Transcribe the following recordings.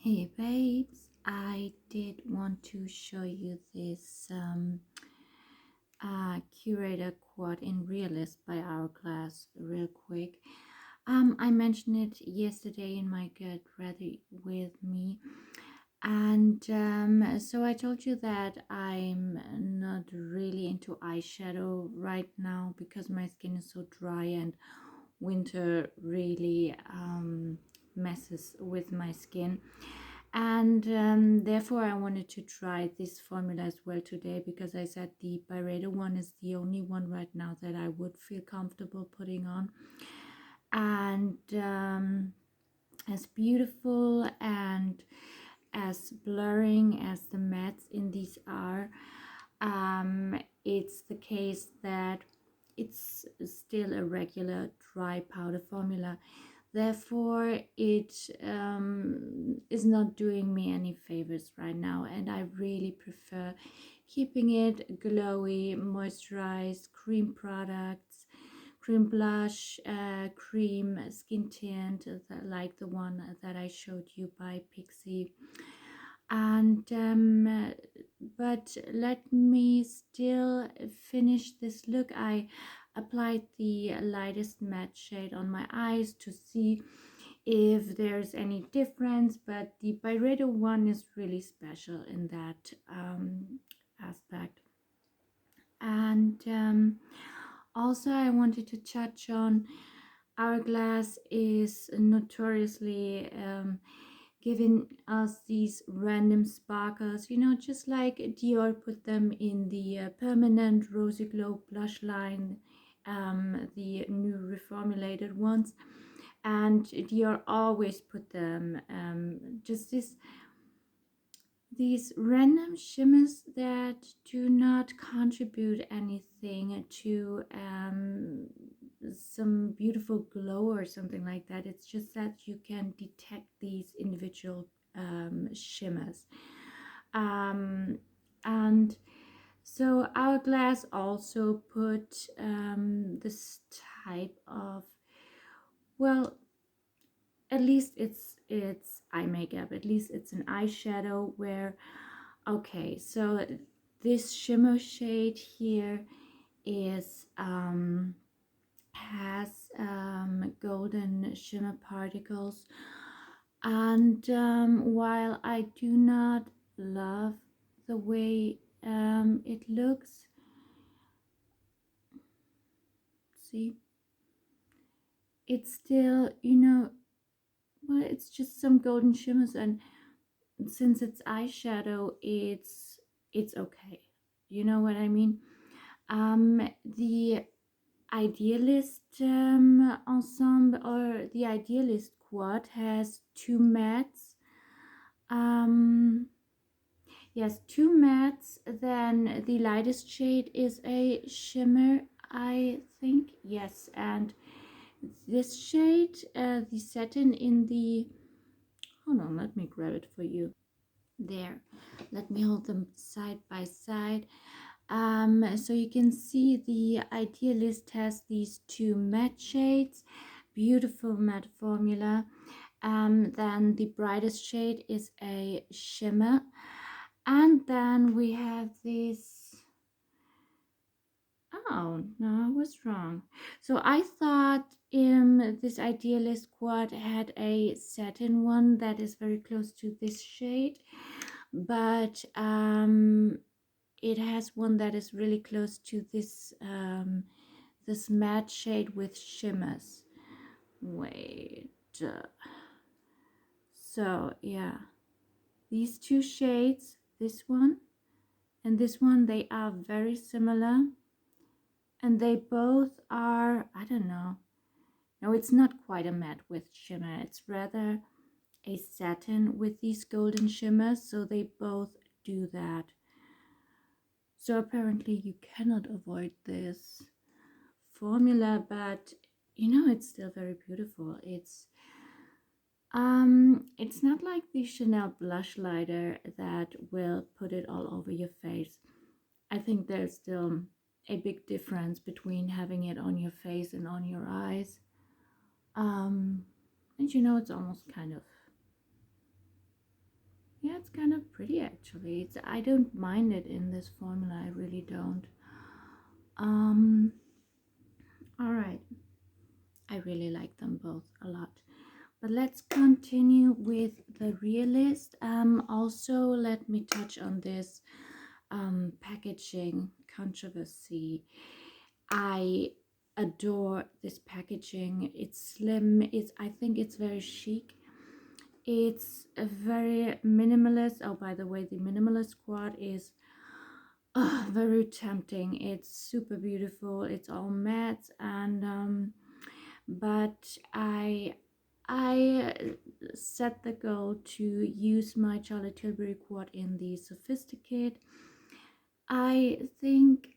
Hey babes, I did want to show you this curator quad in Realist by Hourglass real quick. I mentioned it yesterday in my Get Ready With Me, and so I told you that I'm not really into eyeshadow right now because my skin is so dry and winter really messes with my skin, and therefore I wanted to try this formula as well today, because I said the Byredo one is the only one right now that I would feel comfortable putting on. And as beautiful and as blurring as the mattes in these are, it's the case that it's still a regular dry powder formula. Therefore, it is not doing me any favors right now, and I really prefer keeping it glowy, moisturized, cream products, cream blush, cream skin tint, like the one that I showed you by Pixie. And but let me still finish this look. I applied the lightest matte shade on my eyes to see if there's any difference, but the Byredo one is really special in that aspect. And also I wanted to touch on Hourglass is notoriously giving us these random sparkles, you know, just like Dior put them in the permanent Rosy Glow blush line, the new reformulated ones, and Dior always put them just these random shimmers that do not contribute anything to some beautiful glow or something like that. It's just that you can detect these individual shimmers. And so Hourglass also put this type of, well, at least it's eye makeup, at least it's an eyeshadow where, okay, so this shimmer shade here is has golden shimmer particles, and while I do not love the way it looks, see, it's still, you know, well, it's just some golden shimmers, and since it's eyeshadow, it's okay, you know what I mean. The Idealist ensemble, or the Idealist quad, has two mattes. Yes, two mattes. Then the lightest shade is a shimmer, I think. Yes, and this shade, the satin in the, hold on, let me grab it for you. There, let me hold them side by side. So you can see the Idealist has these two matte shades, beautiful matte formula. Then the brightest shade is a shimmer, and then we have this, oh no, I was wrong. So I thought this Idealist quad had a satin one that is very close to this shade, but it has one that is really close to this this matte shade with shimmers. Wait, so yeah, these two shades, this one and this one, they are very similar, and they both are, I don't know, no, it's not quite a matte with shimmer, it's rather a satin with these golden shimmers, so they both do that. So apparently you cannot avoid this formula, but you know, it's still very beautiful. It's not like the Chanel blush lighter that will put it all over your face. I think there's still a big difference between having it on your face and on your eyes. And you know, it's almost kind of, of pretty actually. I don't mind it in this formula, I really don't. um all right, I really like them both a lot. But let's continue with the Realist. Also, let me touch on this packaging controversy. I adore this packaging. It's slim. I think it's very chic. It's a very minimalist. Oh, by the way, the minimalist quad is very tempting. It's super beautiful. It's all matte, and but I set the goal to use my Charlotte Tilbury quad in the Sophisticate. I think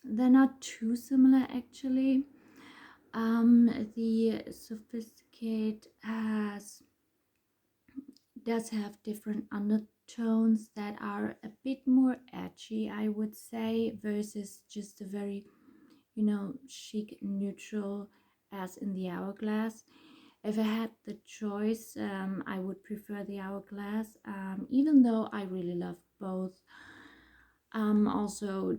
they're not too similar actually. The Sophisticate does have different undertones that are a bit more edgy, I would say, versus just a very, chic neutral as in the Hourglass. If I had the choice, I would prefer the Hourglass, even though I really love both. Also,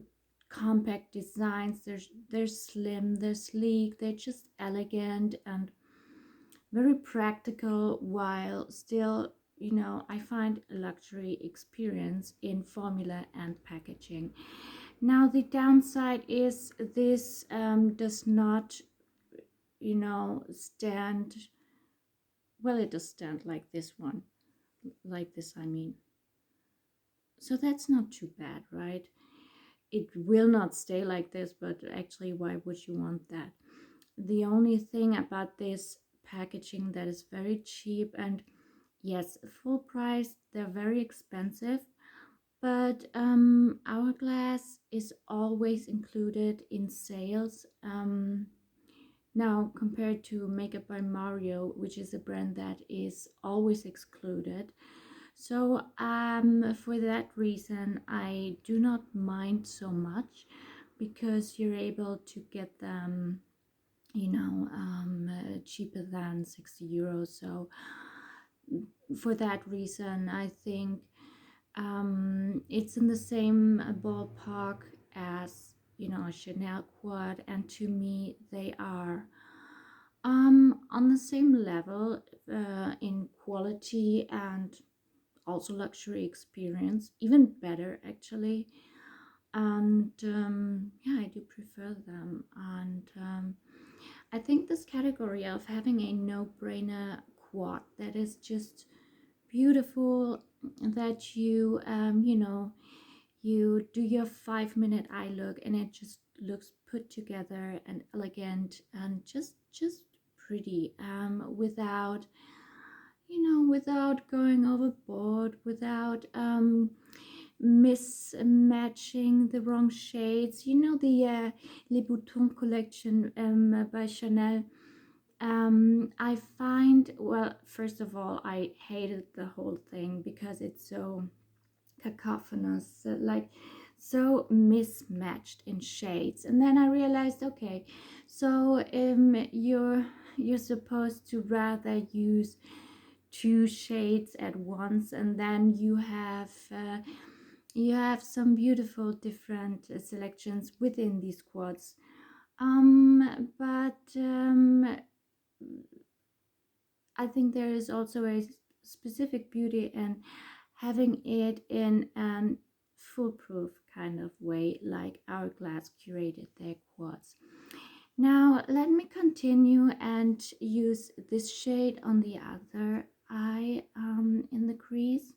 compact designs. They're slim, they're sleek, they're just elegant and very practical, while still, I find a luxury experience in formula and packaging. Now, the downside is this does not, stand well. It does stand like this one, like this, I mean. So that's not too bad, right? It will not stay like this, but actually, why would you want that? The only thing about this packaging that is very cheap, and yes, full price, they're very expensive, but Hourglass is always included in sales. Now, compared to Makeup by Mario, which is a brand that is always excluded. So for that reason, I do not mind so much, because you're able to get them, cheaper than 60 euros. So for that reason, I think it's in the same ballpark as, a Chanel quad, and to me they are on the same level in quality and also luxury experience, even better actually. And yeah, I do prefer them. And I think this category of having a no-brainer quad that is just beautiful, that you do your 5-minute eye look and it just looks put together and elegant and just pretty, without, without going overboard, without mismatching the wrong shades. The Les Boutons collection by Chanel. I find, well, first of all, I hated the whole thing because it's so cacophonous, like so mismatched in shades. And then I realized, okay, so you're supposed to rather use 2 shades at once, and then you have some beautiful different selections within these quads. But I think there is also a specific beauty in having it in an foolproof kind of way, like Hourglass curated their quads. Now let me continue and use this shade on the other eye, in the crease.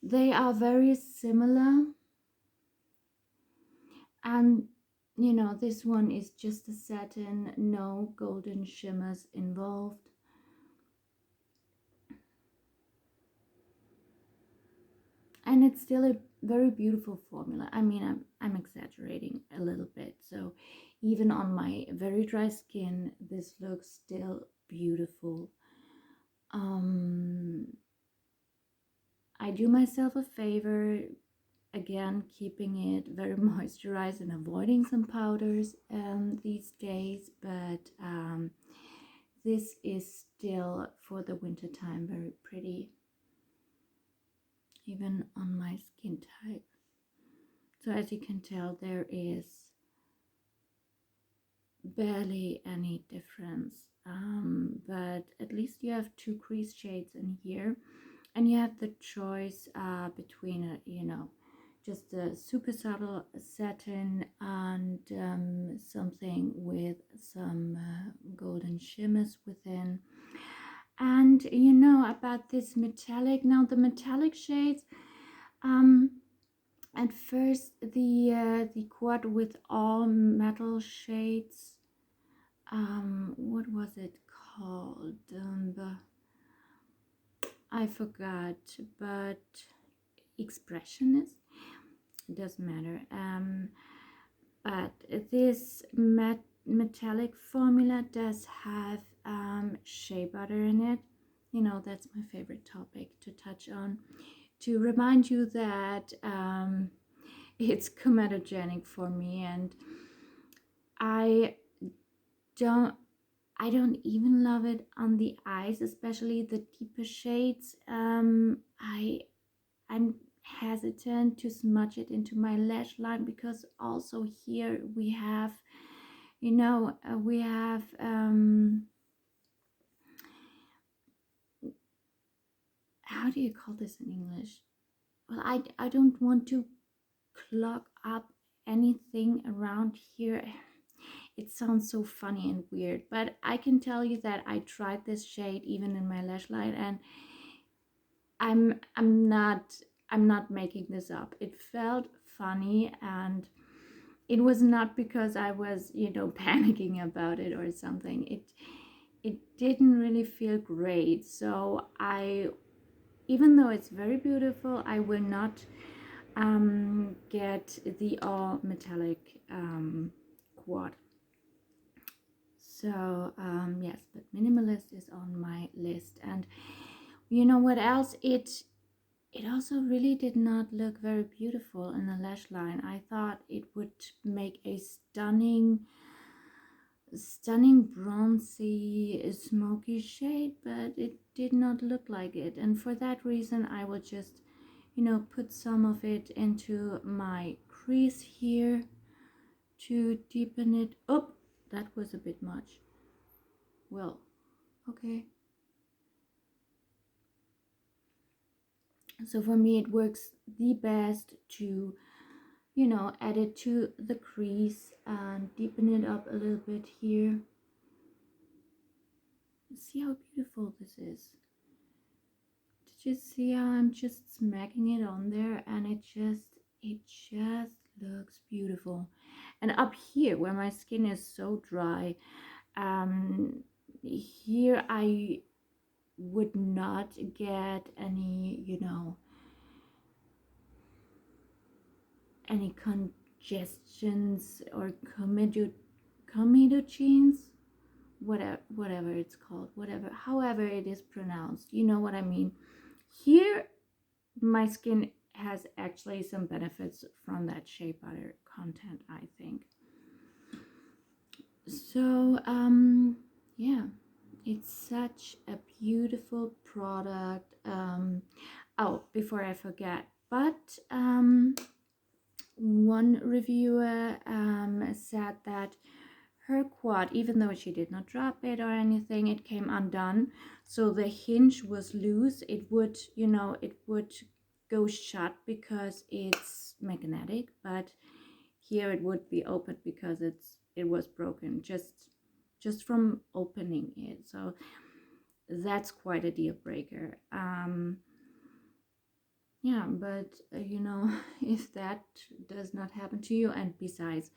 They are very similar, and this one is just a satin, no golden shimmers involved. And it's still a very beautiful formula. I mean, I'm exaggerating a little bit. So even on my very dry skin, this looks still beautiful. I do myself a favor, again, keeping it very moisturized and avoiding some powders these days, but this is still for the winter time very pretty. even on my skin type. So as you can tell, there is barely any difference, but at least you have two crease shades in here, and you have the choice between just a super subtle satin and something with some golden shimmers within. And about this metallic, now the metallic shades, at first the quad with all metal shades, what was it called? I forgot, but expressionist, it doesn't matter. But this metallic formula does have shea butter in it. That's my favorite topic to touch on, to remind you that it's comedogenic for me, and I don't even love it on the eyes, especially the deeper shades. I'm hesitant to smudge it into my lash line, because also here we have how do you call this in English? Well, I don't want to clog up anything around here. It sounds so funny and weird, but I can tell you that I tried this shade even in my lash line, and I'm not making this up. It felt funny, and it was not because I was panicking about it or something. It didn't really feel great. So even though it's very beautiful, I will not get the all metallic quad. So yes, but minimalist is on my list. And you know what else? It also really did not look very beautiful in the lash line. I thought it would make a stunning bronzy smoky shade, but it did not look like it. And for that reason, I will just put some of it into my crease here to deepen it. Oh, that was a bit much. Well, okay. So for me, it works the best to add it to the crease and deepen it up a little bit here. See how beautiful this is. Did you see how I'm just smacking it on there, and it just looks beautiful. And up here where my skin is so dry, here I would not get any any congestions or comedogenes, whatever it's called, however it is pronounced, you know what I mean. Here my skin has actually some benefits from that shea butter content, I think. So yeah, it's such a beautiful product. Oh, before I forget, but one reviewer said that her quad, even though she did not drop it or anything, it came undone. So the hinge was loose. It would go shut because it's magnetic, but here it would be open because it was broken just from opening it. So that's quite a deal breaker. Yeah, but if that does not happen to you, and besides,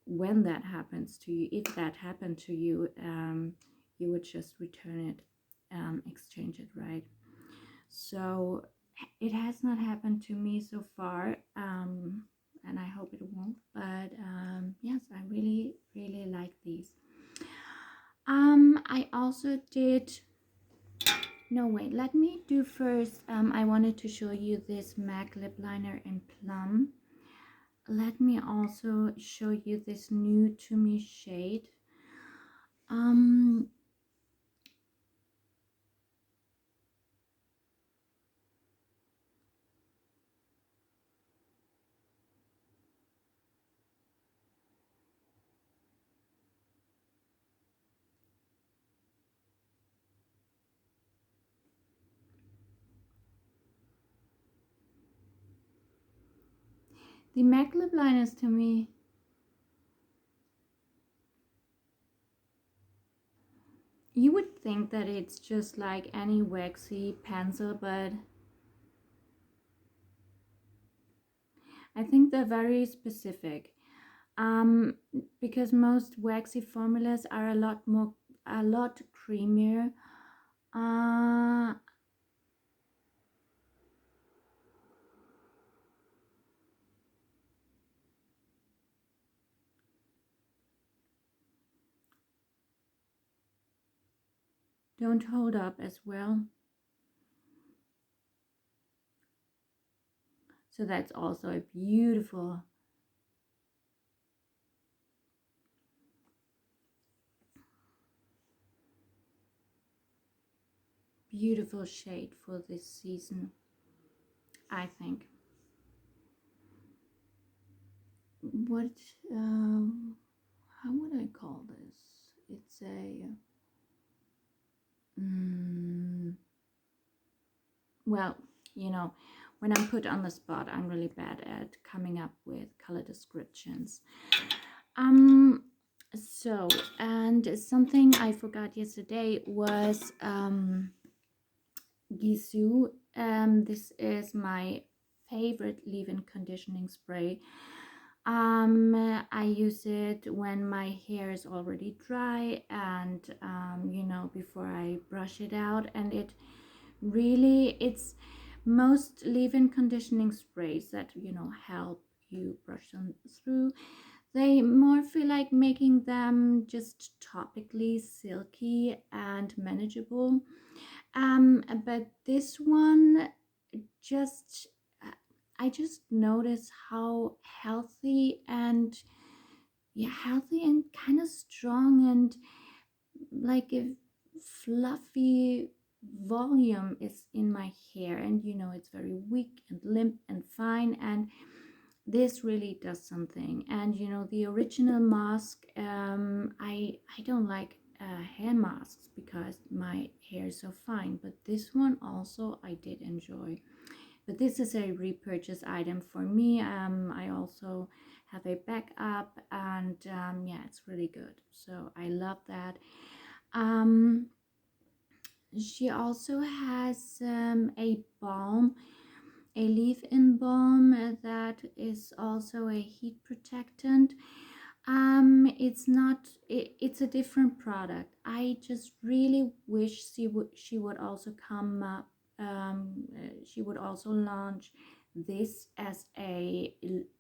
when that happens to you, if that happened to you, you would just return it, exchange it, right? So it has not happened to me so far, and I hope it won't. But yes, I really like these. I also did. No, wait, let me do first. I wanted to show you this MAC lip liner in Plum. Let me also show you this new to me shade. The MAC lip liners to me, you would think that it's just like any waxy pencil, but I think they're very specific. Um, because most waxy formulas are a lot creamier. Uh, don't hold up as well. So that's also a beautiful shade for this season, I think. What, how would I call this? It's a, mm, well, you know, when I'm put on the spot, I'm really bad at coming up with color descriptions. Um, so, and something I forgot yesterday was Gisou. This is my favorite leave-in conditioning spray. I use it when my hair is already dry and you know, before I brush it out, and it really, it's most leave-in conditioning sprays that, you know, help you brush them through, they more feel like making them just topically silky and manageable. But this one just, I just notice how healthy and, yeah, healthy and kind of strong and like a fluffy volume is in my hair, and you know, it's very weak and limp and fine, and this really does something. And you know, the original mask, I don't like hair masks because my hair is so fine, but this one also I did enjoy. But this is a repurchase item for me. I also have a backup, and yeah, it's really good, so I love that. um she also has a balm, a leave-in balm that is also a heat protectant. It's not, it's a different product. I just really wish she would also come up, she would also launch this as a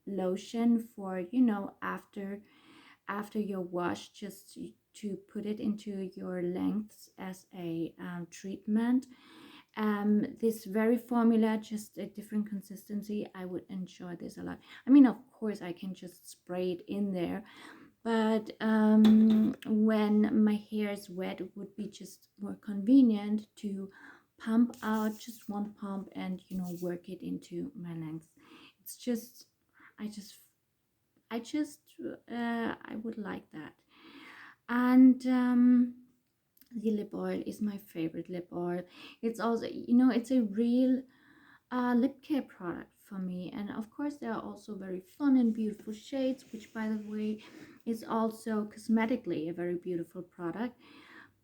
lotion for, you know, after your wash, just to put it into your lengths as a treatment. This very formula, just a different consistency, I would enjoy this a lot. I mean, of course I can just spray it in there, but when my hair is wet, it would be just more convenient to pump out just one pump and, you know, work it into my length. It's just, i just I would like that. And the lip oil is my favorite lip oil. It's also, you know, it's a real lip care product for me. And of course there are also very fun and beautiful shades, which by the way is also cosmetically a very beautiful product.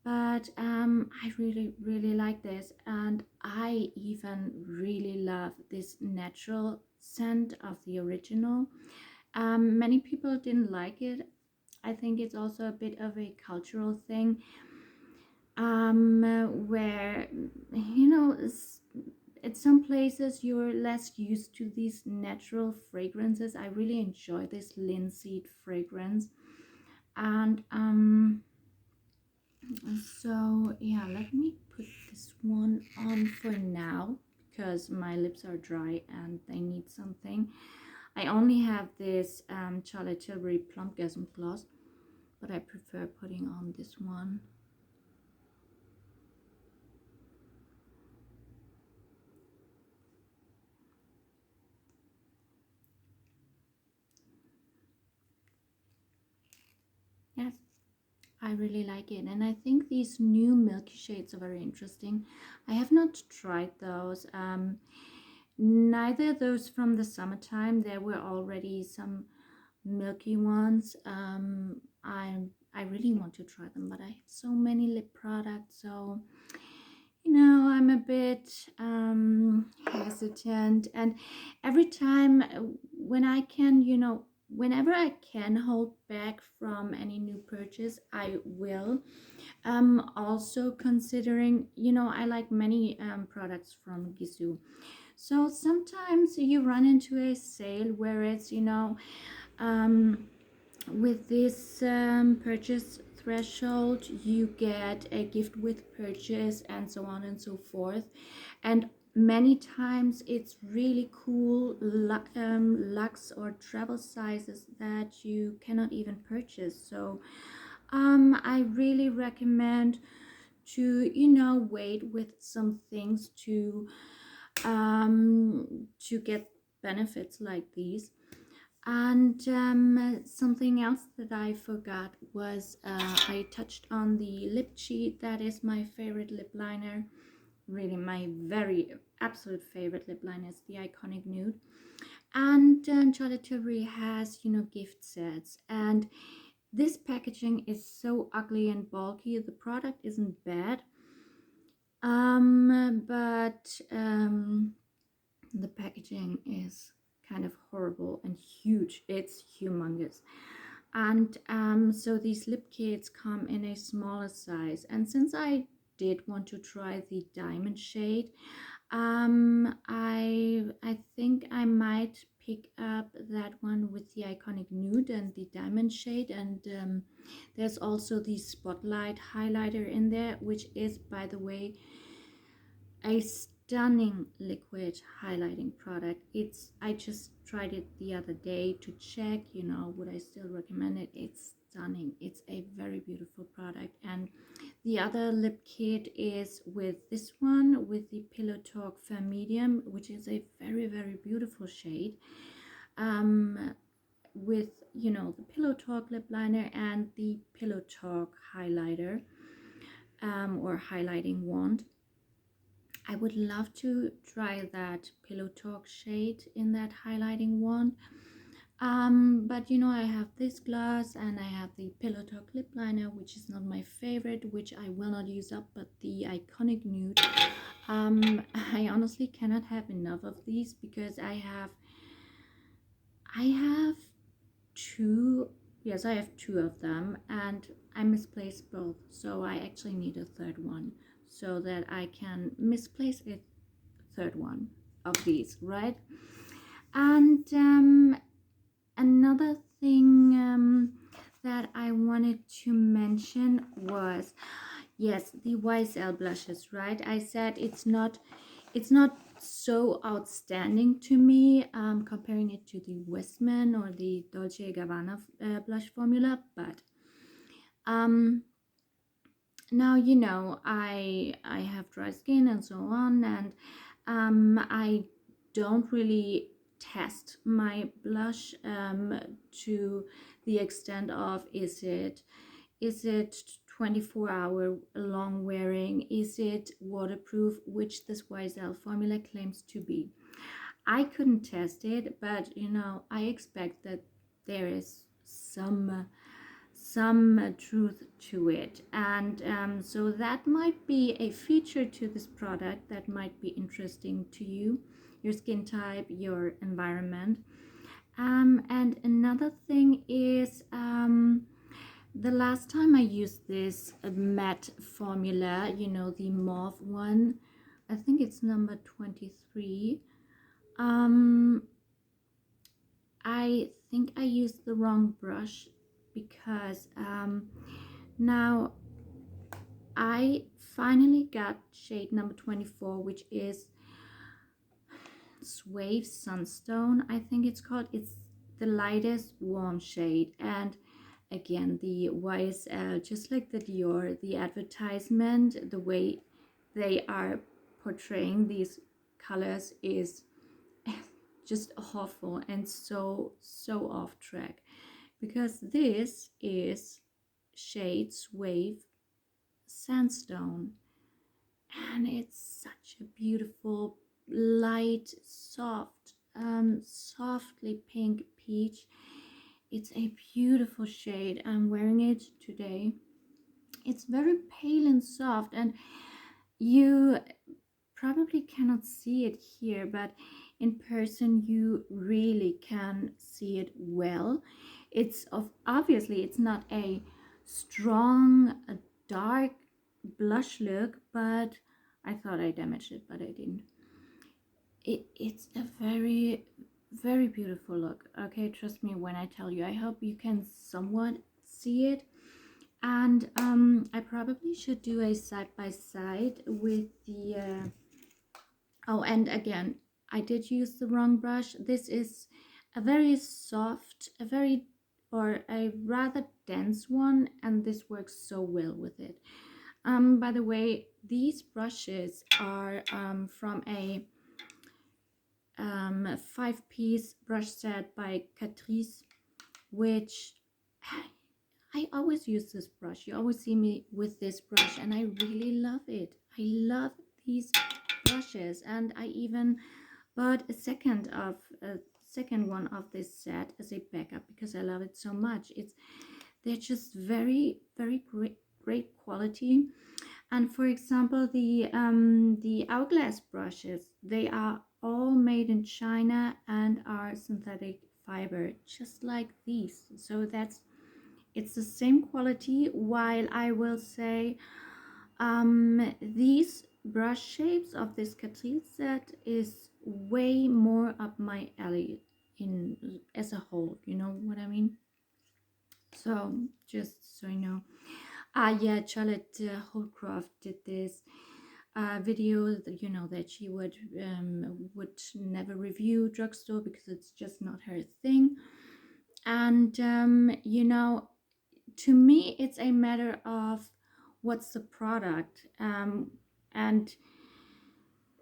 But I really like this, and I even really love this natural scent of the original. Many people didn't like it. I think it's also a bit of a cultural thing, where, you know, at some places you're less used to these natural fragrances. I really enjoy this linseed fragrance. And so yeah, let me put this one on for now because my lips are dry and they need something. I only have this Charlotte Tilbury Plumpgasm gloss, but I prefer putting on this one. Yes, I really like it, and I think these new milky shades are very interesting. I have not tried those. Neither those from the summertime. There were already some milky ones. I really want to try them, but I have so many lip products, so I'm a bit hesitant. And every time when I can, whenever I can hold back from any new purchase, I will. Also considering, I like many products from Gisu. So sometimes you run into a sale where it's, um, with this purchase threshold, you get a gift with purchase and so on and so forth. And many times it's really cool luxe or travel sizes that you cannot even purchase. So I really recommend to wait with some things to get benefits like these. And something else that I forgot was I touched on the lip cheat. That is my favorite lip liner. Really, my very absolute favorite lip liner is the Iconic Nude. And Charlotte Tilbury has, gift sets. And this packaging is so ugly and bulky. The product isn't bad, but the packaging is kind of horrible and huge. It's humongous. And so these lip kits come in a smaller size. And since I did want to try the diamond shade, I think I might pick up that one with the Iconic Nude and the diamond shade. And there's also the spotlight highlighter in there, which is, by the way, a stunning liquid highlighting product. I just tried it the other day to check, would I still recommend it. It's stunning. It's a very beautiful product. And the other lip kit is with this one, with the Pillow Talk Fair Medium, which is a very, very beautiful shade, with the Pillow Talk lip liner and the Pillow Talk highlighter, or highlighting wand. I would love to try that Pillow Talk shade in that highlighting wand. But I have this gloss and I have the Pillow Talk lip liner, which is not my favorite, which I will not use up, but the Iconic Nude. I honestly cannot have enough of these because I have two. Yes, I have two of them, and I misplaced both, so I actually need a third one so that I can misplace a third one of these, right? And another thing that I wanted to mention was, yes, the YSL blushes, right? I said it's not so outstanding to me, comparing it to the Westman or the Dolce & Gabbana blush formula, but now I have dry skin and so on, and I don't really test my blush to the extent of is it 24-hour long wearing, is it waterproof, which this YSL formula claims to be. I couldn't test it, but I expect that there is some truth to it, and so that might be a feature to this product that might be interesting to you, your skin type, your environment. And another thing is, the last time I used this matte formula, the mauve one, I think it's number 23. I think I used the wrong brush because now I finally got shade number 24, which is Suave Sunstone, I think it's called. It's the lightest warm shade, and again, the YSL, just like the Dior, the advertisement, the way they are portraying these colors is just awful and so off track, because this is shade Suave Sandstone, and it's such a beautiful light, soft, softly pink peach. It's a beautiful shade. I'm wearing it today. It's very pale and soft, and you probably cannot see it here, but in person you really can see it well. It's obviously it's not a strong, a dark blush look, but I thought I damaged it, but I didn't. It's a very, very beautiful look. Okay, trust me when I tell you. I hope you can somewhat see it. And I probably should do a side by side with the oh, and again, I did use the wrong brush. This is a very soft, a very, or a rather dense one, and this works so well with it. By the way, these brushes are from a 5-piece brush set by Catrice, which I always use this brush. You always see me with this brush, and I really love it. I love these brushes, and I even bought a second one of this set as a backup because I love it so much. They're just very, very great quality. And for example, the Hourglass brushes, they are all made in China and are synthetic fiber, just like these. So it's the same quality, while I will say these brush shapes of this Catrice set is way more up my alley in as a whole, you know what I mean? So just so you know. Yeah, Charlotte Holcroft did this video, you know, that she would never review drugstore because it's just not her thing. And you know, to me it's a matter of what's the product, and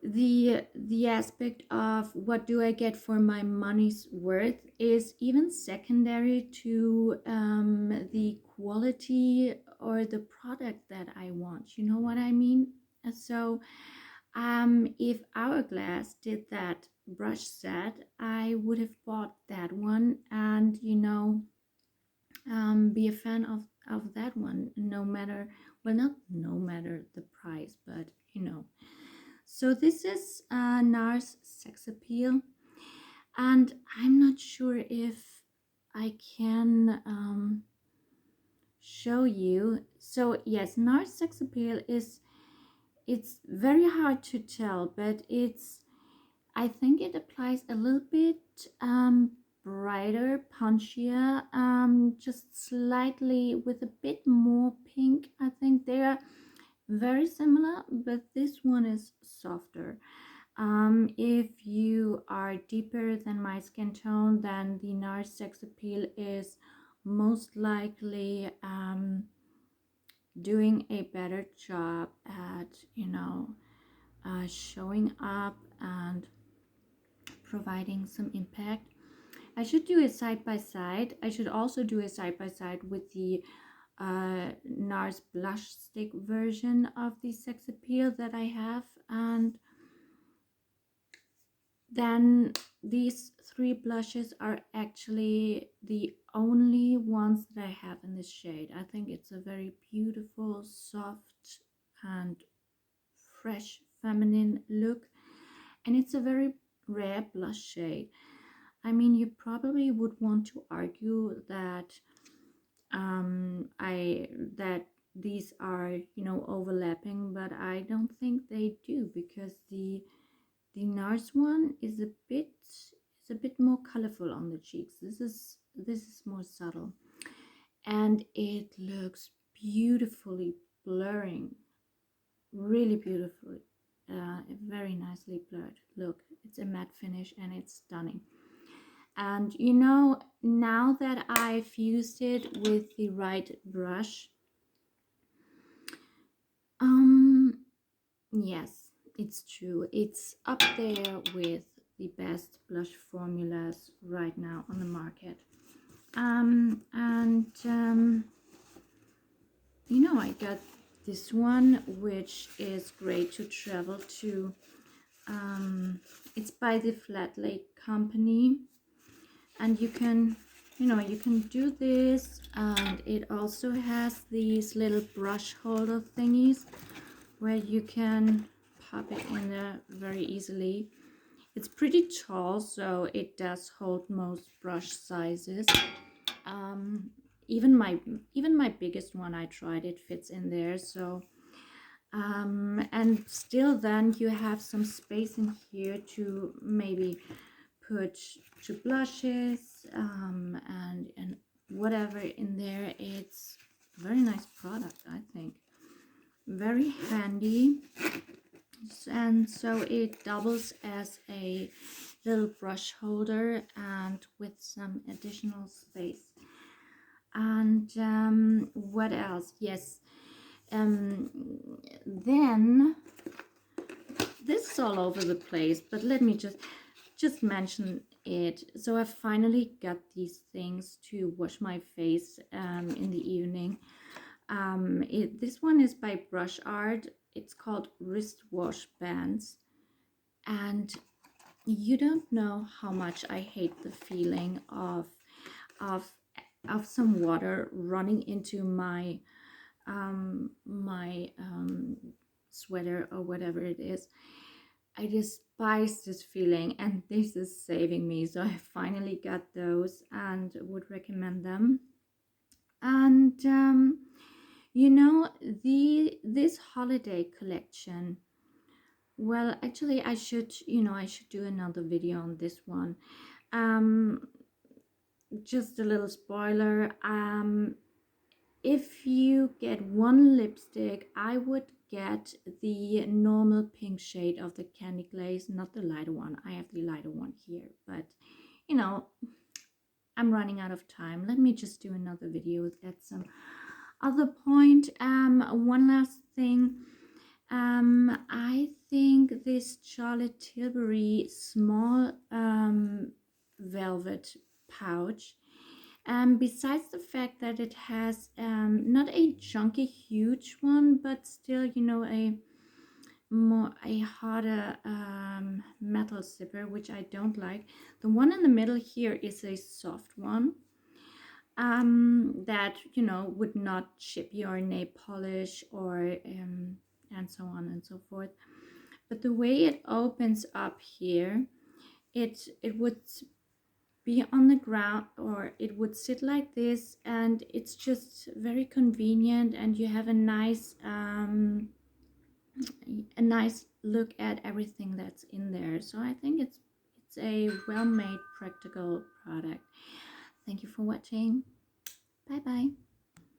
the aspect of what do I get for my money's worth is even secondary to the quality or the product that I want. You know what I mean? So if Hourglass did that brush set, I would have bought that one, and you know, be a fan of that one, no matter, well, not no matter the price, but you know. So this is NARS Sex Appeal, and I'm not sure if I can show you. So yes, NARS Sex Appeal it's very hard to tell, but I think it applies a little bit brighter, punchier, just slightly with a bit more pink. I think they are very similar, but this one is softer. If you are deeper than my skin tone, then the NARS Sex Appeal is most likely doing a better job at, you know, showing up and providing some impact. I should do a side by side. I should also do a side by side with the NARS blush stick version of the Sex Appeal that I have, and then these 3 blushes are actually the only ones that I have in this shade. I think it's a very beautiful, soft and fresh feminine look, and it's a very rare blush shade. I mean, you probably would want to argue that that these are, you know, overlapping, but I don't think they do, because the NARS one is a bit more colorful on the cheeks. This is more subtle, and it looks beautifully blurring, really beautifully, very nicely blurred. Look, it's a matte finish and it's stunning. And you know, now that I've used it with the right brush, yes, it's true. It's up there with the best blush formulas right now on the market. You know, I got this one, which is great to travel to It's by the Flat Lake Company, and you can, you can do this. And it also has these little brush holder thingies where you can pop it in there very easily. It's pretty tall, so it does hold most brush sizes. um, even my biggest one I tried, it fits in there. So and still then you have some space in here to maybe put two blushes, and whatever in there. It's a very nice product, I think. Very handy. And so it doubles as a little brush holder and with some additional space. And what else? Yes, then this is all over the place, but let me just mention it. So I finally got these things to wash my face in the evening. This one is by Brush Art. It's called wrist wash bands, and you don't know how much I hate the feeling of of some water running into my sweater or whatever it is. I despise this feeling, and this is saving me. So I finally got those and would recommend them. And this holiday collection, well, actually I should do another video on this one. um just a little spoiler. If you get one lipstick, I would get the normal pink shade of the Candy Glaze, not the lighter one. I have the lighter one here, but you know, I'm running out of time. Let me just do another video at some other point. One last thing. I think this Charlotte Tilbury small velvet pouch, besides the fact that it has not a chunky huge one, but still, a harder metal zipper, which I don't like. The one in the middle here is a soft one, that would not chip your nail polish or and so on and so forth. But the way it opens up here, it would be on the ground, or it would sit like this, and it's just very convenient, and you have a nice look at everything that's in there. So I think it's a well-made, practical product. Thank you for watching. Bye bye.